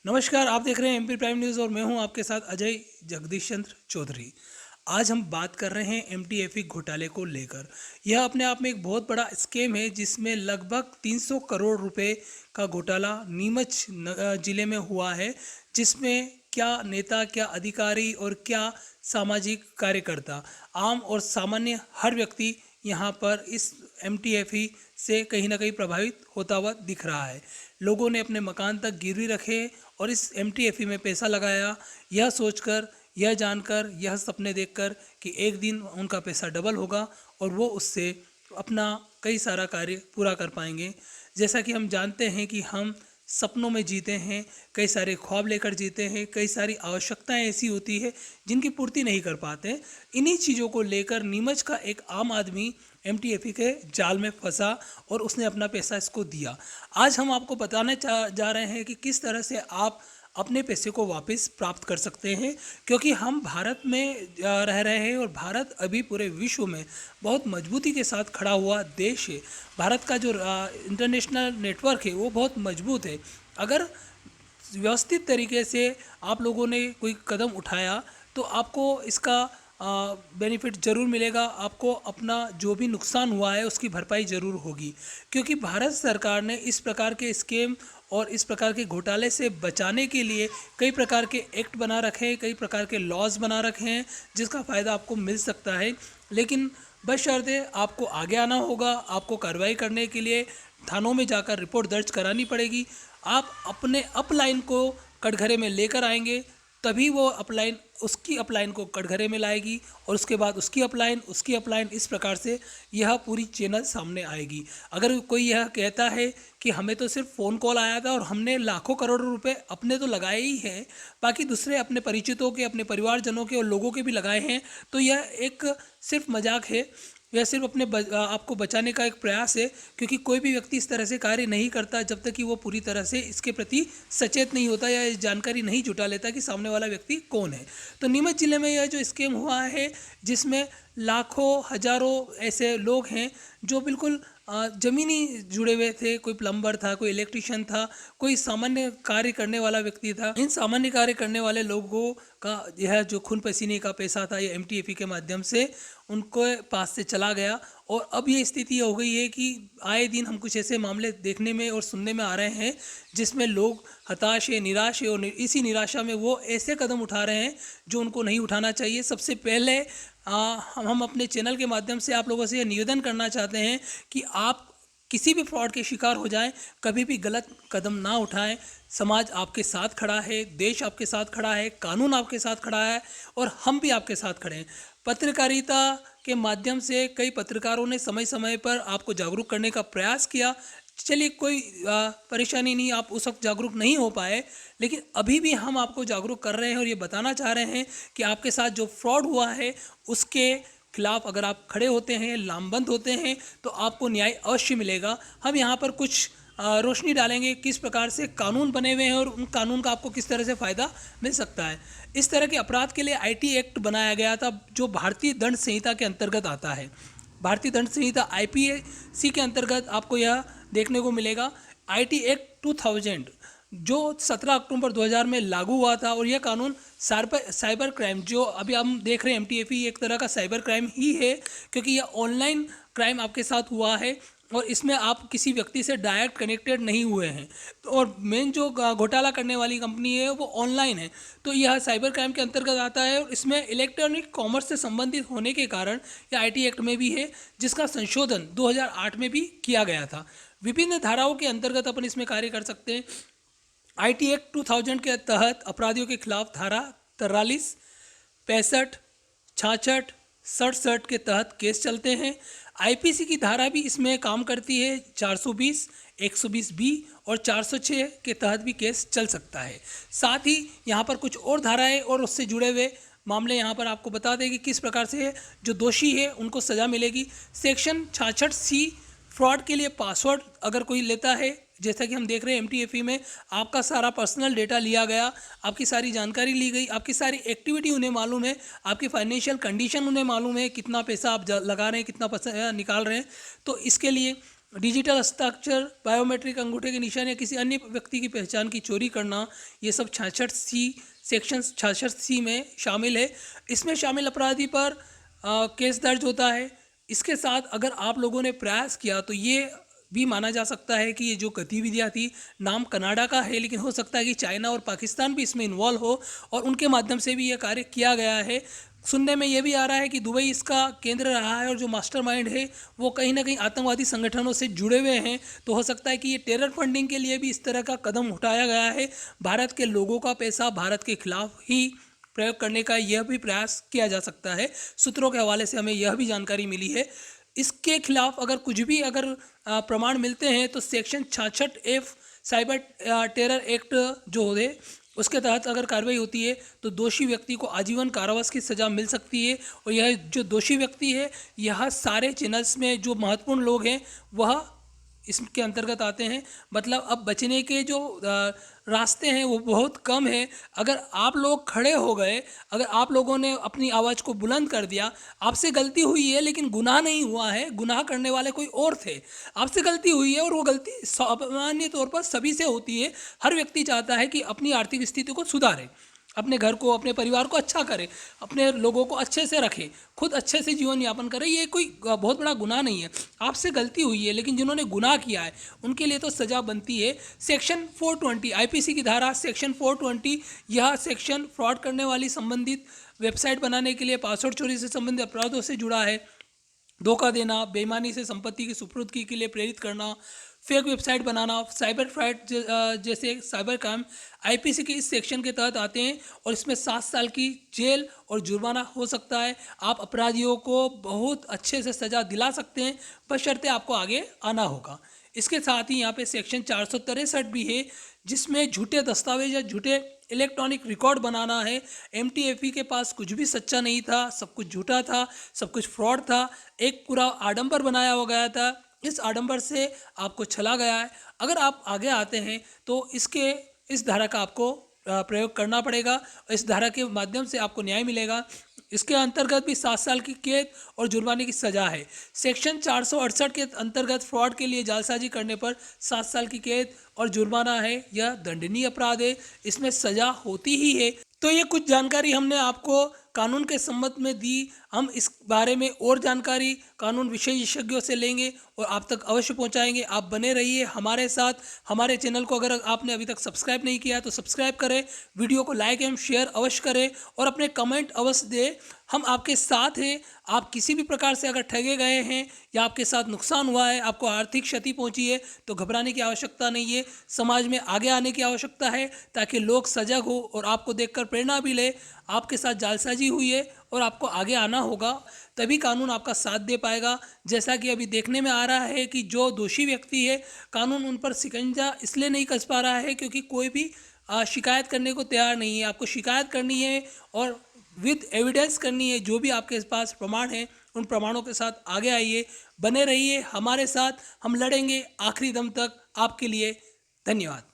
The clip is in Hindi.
नमस्कार, आप देख रहे हैं एमपी प्राइम न्यूज़ और मैं हूं आपके साथ अजय जगदीश चंद्र चौधरी। आज हम बात कर रहे हैं एमटीएफई घोटाले को लेकर। यह अपने आप में एक बहुत बड़ा स्कैम है जिसमें लगभग 300 करोड़ रुपए का घोटाला नीमच जिले में हुआ है, जिसमें क्या नेता, क्या अधिकारी और क्या सामाजिक कार्यकर्ता, आम और सामान्य हर व्यक्ति यहाँ पर इस एमटीएफई से कहीं ना कहीं प्रभावित होता हुआ दिख रहा है। लोगों ने अपने मकान तक गिरवी रखे और इस एमटीएफई में पैसा लगाया, यह सोचकर, यह जानकर, यह सपने देखकर कि एक दिन उनका पैसा डबल होगा और वो उससे अपना कई सारा कार्य पूरा कर पाएंगे। जैसा कि हम जानते हैं कि हम सपनों में जीते हैं, कई सारे ख्वाब लेकर जीते हैं, कई सारी आवश्यकताएं ऐसी होती है जिनकी पूर्ति नहीं कर पाते। इन्हीं चीज़ों को लेकर नीमच का एक आम आदमी एमटीएफई के जाल में फंसा और उसने अपना पैसा इसको दिया। आज हम आपको बताने जा रहे हैं कि किस तरह से आप अपने पैसे को वापस प्राप्त कर सकते हैं, क्योंकि हम भारत में रह रहे हैं और भारत अभी पूरे विश्व में बहुत मजबूती के साथ खड़ा हुआ देश है। भारत का जो इंटरनेशनल नेटवर्क है वो बहुत मजबूत है। अगर व्यवस्थित तरीके से आप लोगों ने कोई कदम उठाया तो आपको इसका बेनिफिट ज़रूर मिलेगा। आपको अपना जो भी नुकसान हुआ है उसकी भरपाई ज़रूर होगी, क्योंकि भारत सरकार ने इस प्रकार के स्कीम और इस प्रकार के घोटाले से बचाने के लिए कई प्रकार के एक्ट बना रखे हैं, कई प्रकार के लॉज बना रखे हैं जिसका फ़ायदा आपको मिल सकता है। लेकिन बशर्ते आपको आगे आना होगा, आपको कार्रवाई करने के लिए थानों में जाकर रिपोर्ट दर्ज करानी पड़ेगी। आप अपने अपलाइन को कटघरे में लेकर आएंगे, तभी वो अपलाइन उसकी अपलाइन को कटघरे में लाएगी और उसके बाद उसकी अपलाइन इस प्रकार से यह पूरी चैनल सामने आएगी। अगर कोई यह कहता है कि हमें तो सिर्फ फ़ोन कॉल आया था और हमने लाखों करोड़ों रुपए अपने तो लगाए ही हैं, बाकी दूसरे अपने परिचितों के, अपने परिवारजनों के और लोगों के भी लगाए हैं, तो यह एक सिर्फ मजाक है। यह सिर्फ आपको बचाने का एक प्रयास है, क्योंकि कोई भी व्यक्ति इस तरह से कार्य नहीं करता जब तक कि वो पूरी तरह से इसके प्रति सचेत नहीं होता या इस जानकारी नहीं जुटा लेता कि सामने वाला व्यक्ति कौन है। तो नीमच जिले में यह जो स्कैम हुआ है, जिसमें लाखों हजारों ऐसे लोग हैं जो बिल्कुल ज़मीनी जुड़े हुए थे। कोई प्लम्बर था, कोई इलेक्ट्रिशियन था, कोई सामान्य कार्य करने वाला व्यक्ति था। इन सामान्य कार्य करने वाले लोगों का यह जो खून पसीने का पैसा था, ये एमटीएफई के माध्यम से उनको पास से चला गया। और अब ये स्थिति हो गई है कि आए दिन हम कुछ ऐसे मामले देखने में और सुनने में आ रहे हैं जिसमें लोग हताश है, निराश है और इसी निराशा में वो ऐसे कदम उठा रहे हैं जो उनको नहीं उठाना चाहिए। सबसे पहले हम अपने चैनल के माध्यम से आप लोगों से यह निवेदन करना चाहते हैं कि आप किसी भी फ्रॉड के शिकार हो जाएं, कभी भी गलत कदम ना उठाएं। समाज आपके साथ खड़ा है, देश आपके साथ खड़ा है, कानून आपके साथ खड़ा है और हम भी आपके साथ खड़े हैं। पत्रकारिता के माध्यम से कई पत्रकारों ने समय समय पर आपको जागरूक करने का प्रयास किया। चलिए, कोई परेशानी नहीं, आप उस वक्त जागरूक नहीं हो पाए, लेकिन अभी भी हम आपको जागरूक कर रहे हैं और ये बताना चाह रहे हैं कि आपके साथ जो फ्रॉड हुआ है उसके खिलाफ अगर आप खड़े होते हैं, लामबंद होते हैं, तो आपको न्याय अवश्य मिलेगा। हम यहाँ पर कुछ रोशनी डालेंगे किस प्रकार से कानून बने हुए हैं और उन कानून का आपको किस तरह से फ़ायदा मिल सकता है। इस तरह के अपराध के लिए आईटी एक्ट बनाया गया था, जो भारतीय दंड संहिता के अंतर्गत आता है। भारतीय दंड संहिता आईपीसी के अंतर्गत आपको यह देखने को मिलेगा। आईटी एक्ट 2000 जो 17 अक्टूबर 2000 में लागू हुआ था, और यह कानून साइबर क्राइम जो अभी हम देख रहे हैं एमटीएफई एक तरह का साइबर क्राइम ही है, क्योंकि यह ऑनलाइन क्राइम आपके साथ हुआ है और इसमें आप किसी व्यक्ति से डायरेक्ट कनेक्टेड नहीं हुए हैं। तो और मेन जो घोटाला करने वाली कंपनी है वो ऑनलाइन है, तो यह साइबर क्राइम के अंतर्गत आता है और इसमें इलेक्ट्रॉनिक कॉमर्स से संबंधित होने के कारण यह आईटी एक्ट में भी है, जिसका संशोधन 2008 में भी किया गया था। विभिन्न धाराओं के अंतर्गत अपन इसमें कार्य कर सकते हैं। आईटी एक्ट 2000 के तहत अपराधियों के खिलाफ धारा 43, 65, 66, 67 के तहत केस चलते हैं। आईपीसी की धारा भी इसमें काम करती है, 420, 120 बी और 406 के तहत भी केस चल सकता है। साथ ही यहाँ पर कुछ और धाराएं और उससे जुड़े हुए मामले यहाँ पर आपको बता दें कि किस प्रकार से जो दोषी है उनको सज़ा मिलेगी। सेक्शन 66C, फ्रॉड के लिए पासवर्ड अगर कोई लेता है, जैसा कि हम देख रहे हैं एमटीएफई में आपका सारा पर्सनल डेटा लिया गया, आपकी सारी जानकारी ली गई, आपकी सारी एक्टिविटी उन्हें मालूम है, आपकी फाइनेंशियल कंडीशन उन्हें मालूम है, कितना पैसा आप लगा रहे हैं, कितना पैसा निकाल रहे हैं। तो इसके लिए डिजिटल हस्ताक्षर, बायोमेट्रिक अंगूठे के निशान या किसी अन्य व्यक्ति की पहचान की चोरी करना, ये सब 66C सेक्शन 66C में शामिल है। इसमें शामिल अपराधी पर केस दर्ज होता है। इसके साथ अगर आप लोगों ने प्रयास किया तो ये भी माना जा सकता है कि ये जो गतिविधियाँ थी, नाम कनाडा का है लेकिन हो सकता है कि चाइना और पाकिस्तान भी इसमें इन्वॉल्व हो और उनके माध्यम से भी ये कार्य किया गया है। सुनने में ये भी आ रहा है कि दुबई इसका केंद्र रहा है और जो मास्टरमाइंड है वो कहीं ना कहीं आतंकवादी संगठनों से जुड़े हुए हैं। तो हो सकता है कि ये टेरर फंडिंग के लिए भी इस तरह का कदम उठाया गया है। भारत के लोगों का पैसा भारत के खिलाफ ही प्रयोग करने का यह भी प्रयास किया जा सकता है। सूत्रों के हवाले से हमें यह भी जानकारी मिली है। इसके खिलाफ अगर कुछ भी अगर प्रमाण मिलते हैं तो section 66F cyber terror act जो है उसके तहत अगर कार्रवाई होती है तो दोषी व्यक्ति को आजीवन कारावास की सज़ा मिल सकती है। और यह जो दोषी व्यक्ति है, यह सारे चैनल्स में जो महत्वपूर्ण लोग हैं वह इसके अंतर्गत आते हैं। मतलब अब बचने के जो रास्ते हैं वो बहुत कम है। अगर आप लोग खड़े हो गए, अगर आप लोगों ने अपनी आवाज़ को बुलंद कर दिया, आपसे गलती हुई है लेकिन गुनाह नहीं हुआ है, गुनाह करने वाले कोई और थे, आपसे गलती हुई है और वो गलती सामान्य तौर पर सभी से होती है। हर व्यक्ति चाहता है कि अपनी आर्थिक स्थिति को सुधारे, अपने घर को, अपने परिवार को अच्छा करे, अपने लोगों को अच्छे से रखे, खुद अच्छे से जीवन यापन करे। ये कोई बहुत बड़ा गुनाह नहीं है। आपसे गलती हुई है लेकिन जिन्होंने गुनाह किया है उनके लिए तो सज़ा बनती है। सेक्शन 420 आईपीसी की धारा सेक्शन 420, यह सेक्शन फ्रॉड करने वाली संबंधित वेबसाइट बनाने के लिए, पासवर्ड चोरी से संबंधित अपराधों से जुड़ा है। धोखा देना, बेईमानी से संपत्ति की सुपुर्दगी के लिए प्रेरित करना, फेक वेबसाइट बनाना, साइबर फ्रॉड जैसे साइबर क्राइम आईपीसी के इस सेक्शन के तहत आते हैं और इसमें 7 साल की जेल और जुर्माना हो सकता है। आप अपराधियों को बहुत अच्छे से सज़ा दिला सकते हैं, बशर्ते आपको आगे आना होगा। इसके साथ ही यहाँ पे सेक्शन 463 भी है जिसमें झूठे दस्तावेज या झूठे इलेक्ट्रॉनिक रिकॉर्ड बनाना है। एमटीएफई के पास कुछ भी सच्चा नहीं था, सब कुछ झूठा था, सब कुछ फ्रॉड था, एक पूरा आडंबर बनाया हो गया था। इस आडंबर से आपको छला गया है। अगर आप आगे आते हैं तो इस धारा का आपको प्रयोग करना पड़ेगा। इस धारा के माध्यम से आपको न्याय मिलेगा। इसके अंतर्गत भी 7 साल की कैद और जुर्माने की सज़ा है। सेक्शन 468 के अंतर्गत फ्रॉड के लिए जालसाजी करने पर 7 साल की कैद और जुर्माना है। यह दंडनीय अपराध है, इसमें सज़ा होती ही है। तो ये कुछ जानकारी हमने आपको कानून के संबंध में दी। हम इस बारे में और जानकारी कानून विशेषज्ञों से लेंगे और आप तक अवश्य पहुंचाएंगे। आप बने रहिए हमारे साथ। हमारे चैनल को अगर आपने अभी तक सब्सक्राइब नहीं किया तो सब्सक्राइब करें, वीडियो को लाइक एवं शेयर अवश्य करें और अपने कमेंट अवश्य दें। हम आपके साथ हैं। आप किसी भी प्रकार से अगर ठगे गए हैं या आपके साथ नुकसान हुआ है, आपको आर्थिक क्षति पहुंची है, तो घबराने की आवश्यकता नहीं है। समाज में आगे आने की आवश्यकता है ताकि लोग सजग हो और आपको देखकर प्रेरणा भी ले। आपके साथ जालसाजी हुई है और आपको आगे आना होगा, तभी कानून आपका साथ दे पाएगा। जैसा कि अभी देखने में आ रहा है कि जो दोषी व्यक्ति है, कानून उन पर शिकंजा इसलिए नहीं कस पा रहा है क्योंकि कोई भी शिकायत करने को तैयार नहीं है। आपको शिकायत करनी है और विद एविडेंस करनी है। जो भी आपके पास प्रमाण है उन प्रमाणों के साथ आगे आइए, बने रहिए हमारे साथ। हम लड़ेंगे आखिरी दम तक आपके लिए। धन्यवाद।